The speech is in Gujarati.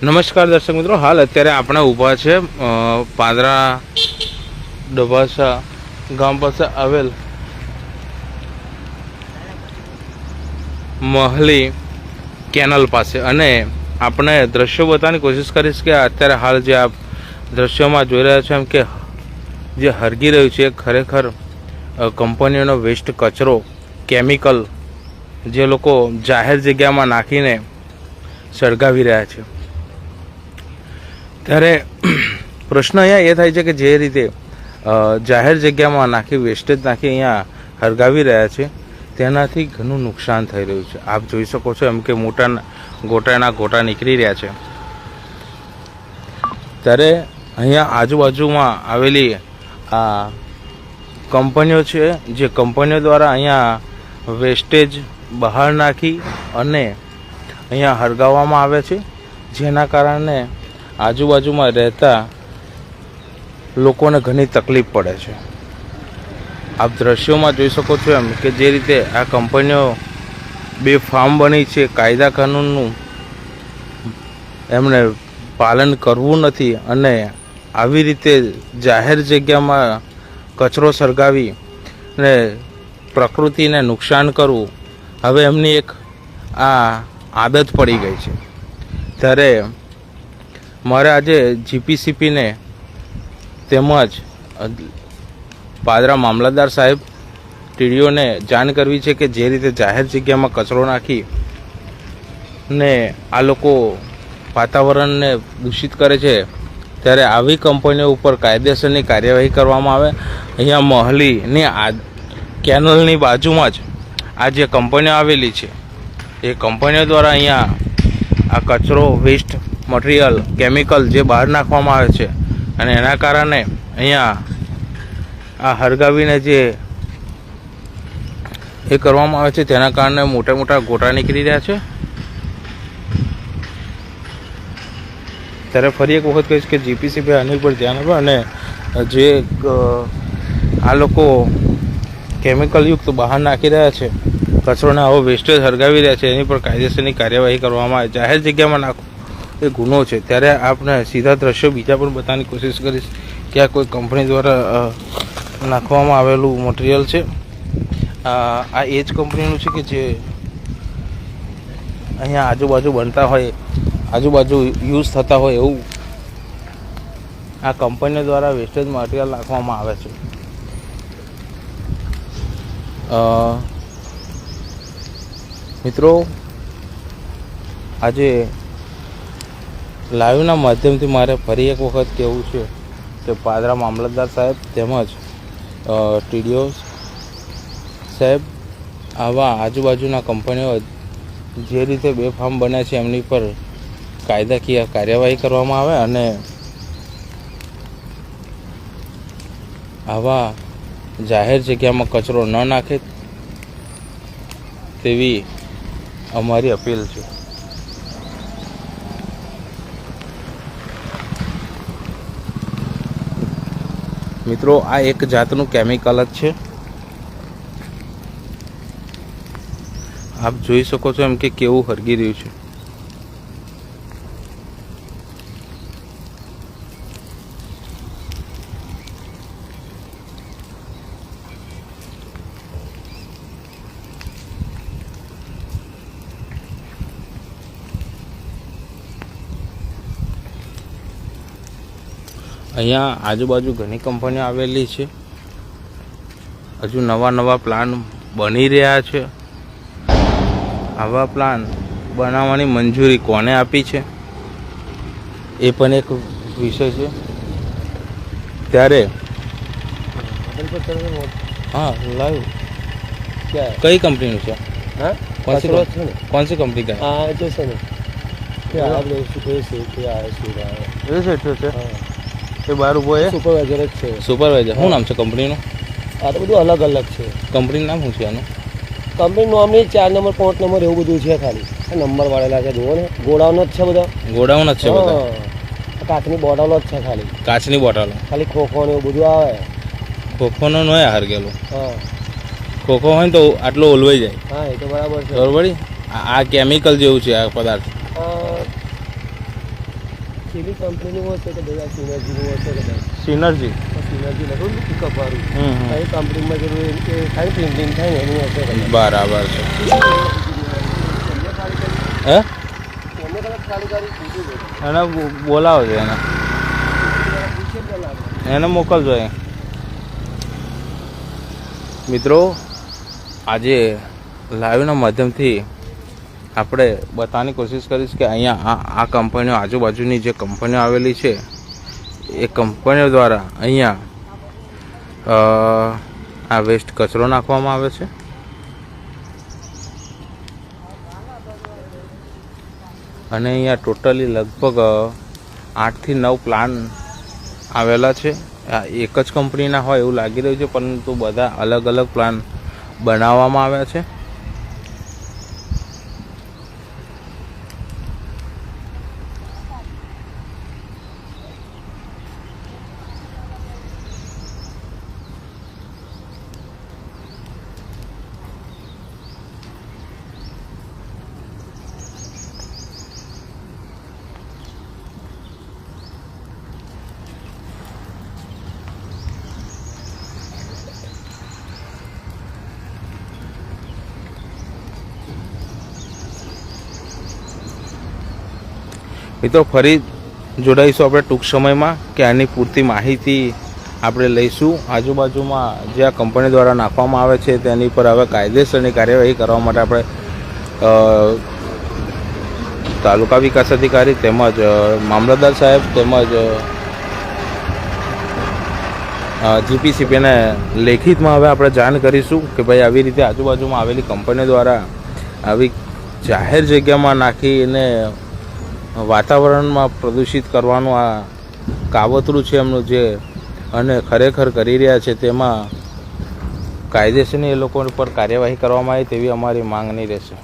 નમસ્કાર દર્શક મિત્રો, હાલ અત્યારે આપણે ઊભા છે પાદરા ડભાસા ગામ પાસે આવેલ મહલી કેનલ પાસે અને આપણે દ્રશ્યો બતાવવાની કોશિશ કરીશ કે અત્યારે હાલ જે આપ દ્રશ્યોમાં જોઈ રહ્યા છો એમ કે જે હરગી રહ્યું છે ખરેખર કંપનીઓનો વેસ્ટ કચરો કેમિકલ જે લોકો જાહેર જગ્યામાં નાખીને સળગાવી રહ્યા છે। ત્યારે પ્રશ્ન અહીંયા એ થાય છે કે જે રીતે જાહેર જગ્યામાં નાખી વેસ્ટેજ નાખી અહીંયા હળગાવી રહ્યા છે તેનાથી ઘણું નુકસાન થઈ રહ્યું છે। આપ જોઈ શકો છો એમ કે મોટા ગોટાના ગોટા નીકળી રહ્યા છે। ત્યારે અહીંયા આજુબાજુમાં આવેલી આ કંપનીઓ છે, જે કંપનીઓ દ્વારા અહીંયા વેસ્ટેજ બહાર નાખી અને અહીંયા હળગાવવામાં આવે છે, જેના કારણે આજુબાજુમાં રહેતા લોકોને ઘણી તકલીફ પડે છે। આપ દ્રશ્યોમાં જોઈ શકો છો એમ કે જે રીતે આ કંપનીઓ બેફામ બની છે, કાયદા કાનૂનનું એમને પાલન કરવું નથી અને આવી રીતે જાહેર જગ્યામાં કચરો સળગાવી ને પ્રકૃતિને નુકસાન કરવું હવે એમની એક આ આદત પડી ગઈ છે। ત્યારે મારે આજે જીપીસીપીને તેમજ પાદરા મામલતદાર સાહેબ ટીડીઓને જાણ કરવી છે કે જે રીતે જાહેર જગ્યામાં કચરો નાખી ને આ લોકો વાતાવરણને દૂષિત કરે છે, ત્યારે આવી કંપનીઓ ઉપર કાયદેસરની કાર્યવાહી કરવામાં આવે। અહીંયા મહલીની આ કેનલની બાજુમાં જ આ જે કંપનીઓ આવેલી છે એ કંપનીઓ દ્વારા અહીંયા આ કચરો વેસ્ટ મટીરિયલ કેમિકલ જે બહાર નાખવામાં આવે છે અને એના કારણે અહીંયા આ હળગાવીને જે એ કરવામાં આવે છે તેના કારણે મોટા મોટા ગોટા નીકળી રહ્યા છે। ત્યારે ફરી એક વખત કહીશ કે જીપીસીબી આની પર ધ્યાન આપે અને જે આ લોકો કેમિકલયુક્ત બહાર નાખી રહ્યા છે, કચરોને આવો વેસ્ટેજ હળગાવી રહ્યા છે, એની પર કાયદેસરની કાર્યવાહી કરવામાં આવે। જાહેર જગ્યામાં નાખવું એ ગુનો છે। ત્યારે આપણે સીધા દ્રશ્યો બીજા પણ બતાવવાની કોશિશ કરીશ કે આ કોઈ કંપની દ્વારા નાખવામાં આવેલું મટીરિયલ છે। આ એ જ કંપનીનું છે કે જે અહીંયા આજુબાજુ બનતા હોય, આજુબાજુ યુઝ થતા હોય એવું આ કંપનીઓ દ્વારા વેસ્ટેજ મટીરિયલ નાખવામાં આવે છે। મિત્રો, આજે લાઈવના માધ્યમથી મારે ફરી એક વખત કહેવું છે કે પાદરા મામલતદાર સાહેબ તેમજ ટીડીઓ સાહેબ આવા આજુબાજુના કંપનીઓ જે રીતે બેફામ બને છે એમની પર કાયદાકીય કાર્યવાહી કરવામાં આવે અને આવા જાહેર જગ્યામાં કચરો ન નાખે તેવી અમારી અપીલ છે। મિત્રો, આ એક જાતનું કેમિકલ જ છે। આપ જોઈ શકો છો એમ કે કેવું હળગી રહ્યું છે। અહીંયા આજુબાજુ ઘણી કંપનીઓ આવેલી છે, હજુ નવા નવા પ્લાન બની રહ્યા છે। આવા પ્લાન બનાવવાની મંજૂરી કોને આપી છે એ પણ એક વિષય છે। ત્યારે हाँ लाइव क्या है? कई कंपनी से हाँ कौन सी कंपनी का है? जैसे नहीं क्या आप लोग सुपर से क्या है सुपर है એ બાર ઉભો છે સુપરવાઇઝર જ છે। સુપરવાઇઝર શું નામ છે કંપનીનું? આ તો બધું અલગ અલગ છે। કંપનીનું નામ શું છે આનું? કંપનીનું નામ નહીં, 4 નંબર 5 નંબર એવું બધું છે, ખાલી નંબર વાળેલા છે, જુઓ ને, ગોડાઉન જ છે બધા, ગોડાઉન જ છે બધા, કાચની બોટલો જ છે, ખાલી કાચની બોટલો, ખાલી ખોખો ને એવું બધું આવે। ખોખોનો ન હોય હાર ગયેલો, હા ખોખો હોય ને તો આટલો ઓલવાઈ જાય। હા એ તો બરાબર છે, બરાબર। આ કેમિકલ જેવું છે આ પદાર્થ, એવી કંપનીનું હશે કે ભાઈ આ સિનર્જીનું હશે કે ભાઈ સિનર્જી સિનર્જી લખું ને પિકઅપ વાળું હમ એ કંપનીમાં જરૂર એમ કે ખાલી પ્રિન્ટિંગ થાય ને એનું હશે કે બરાબર છે હે એમને કદાચ ખાલી કરી પૂછ્યું છે એને બોલાવો છે એને મોકલજો એ મિત્રો આજે લાઈવના માધ્યમથી આપણે બતાવવાની કોશિશ કરીશ કે અહીંયા આ કંપનીઓ આજુબાજુની જે કંપનીઓ આવેલી છે એ કંપનીઓ દ્વારા અહીંયા આ વેસ્ટ કચરો નાખવામાં આવે છે અને અહીંયા ટોટલી લગભગ 8 થી 9 પ્લાન આવેલા છે આ એક જ કંપનીના હોય એવું લાગી રહ્યું છે પરંતુ બધા અલગ અલગ પ્લાન બનાવવામાં આવ્યા છે મિત્રો ફરી જોડાઈશું આપણે ટૂંક સમયમાં કે આની પૂરતી માહિતી આપણે લઈશું આજુબાજુમાં જે આ કંપની દ્વારા નાખવામાં આવે છે તેની પર હવે કાયદેસરની કાર્યવાહી કરવા માટે આપણે તાલુકા વિકાસ અધિકારી તેમજ મામલતદાર સાહેબ તેમજ જીપીસીપીને લેખિતમાં હવે આપણે જાણ કરીશું કે ભાઈ આવી રીતે આજુબાજુમાં આવેલી કંપનીઓ દ્વારા આવી જાહેર જગ્યામાં નાખીને વાતાવરણમાં પ્રદૂષિત કરવાનું આ કાવતરું છે એમનું જે અને ખરેખર કરી રહ્યા છે તેમાં કાયદેસરની એ લોકો પર કાર્યવાહી કરવામાં આવે તેવી અમારી માંગણી રહેશે.